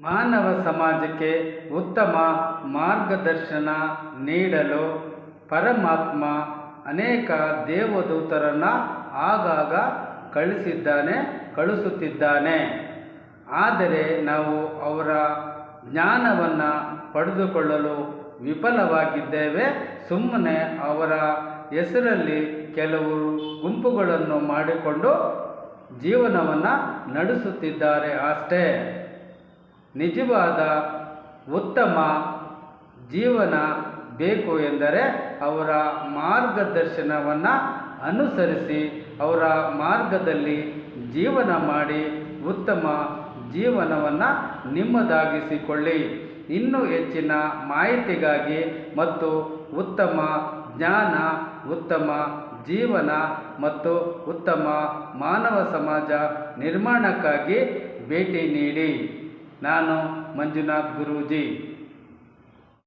ಮಾನವ ಸಮಾಜಕ್ಕೆ ಉತ್ತಮ ಮಾರ್ಗದರ್ಶನ ನೀಡಲು ಪರಮಾತ್ಮ ಅನೇಕ ದೇವದೂತರನ್ನು ಆಗಾಗ ಕಳಿಸುತ್ತಿದ್ದಾನೆ. ಆದರೆ ನಾವು ಅವರ ಜ್ಞಾನವನ್ನು ಪಡೆದುಕೊಳ್ಳಲು ವಿಫಲವಾಗಿದ್ದೇವೆ. ಸುಮ್ಮನೆ ಅವರ ಹೆಸರಲ್ಲಿ ಕೆಲವು ಗುಂಪುಗಳನ್ನು ಮಾಡಿಕೊಂಡು ಜೀವನವನ್ನು ನಡೆಸುತ್ತಿದ್ದಾರೆ ಅಷ್ಟೇ. ನಿಜವಾದ ಉತ್ತಮ ಜೀವನ ಬೇಕು ಎಂದರೆ ಅವರ ಮಾರ್ಗದರ್ಶನವನ್ನು ಅನುಸರಿಸಿ ಅವರ ಮಾರ್ಗದಲ್ಲಿ ಜೀವನ ಮಾಡಿ ಉತ್ತಮ ಜೀವನವನ್ನು ನಿಮ್ಮದಾಗಿಸಿಕೊಳ್ಳಿ. ಇನ್ನೂ ಹೆಚ್ಚಿನ ಮಾಹಿತಿಗಾಗಿ ಮತ್ತು ಉತ್ತಮ ಜ್ಞಾನ, ಉತ್ತಮ ಜೀವನ ಮತ್ತು ಉತ್ತಮ ಮಾನವ ಸಮಾಜ ನಿರ್ಮಾಣಕ್ಕಾಗಿ ಭೇಟಿ ನೀಡಿ. ನಾನು ಮಂಜುನಾಥ್ ಗುರೂಜಿ.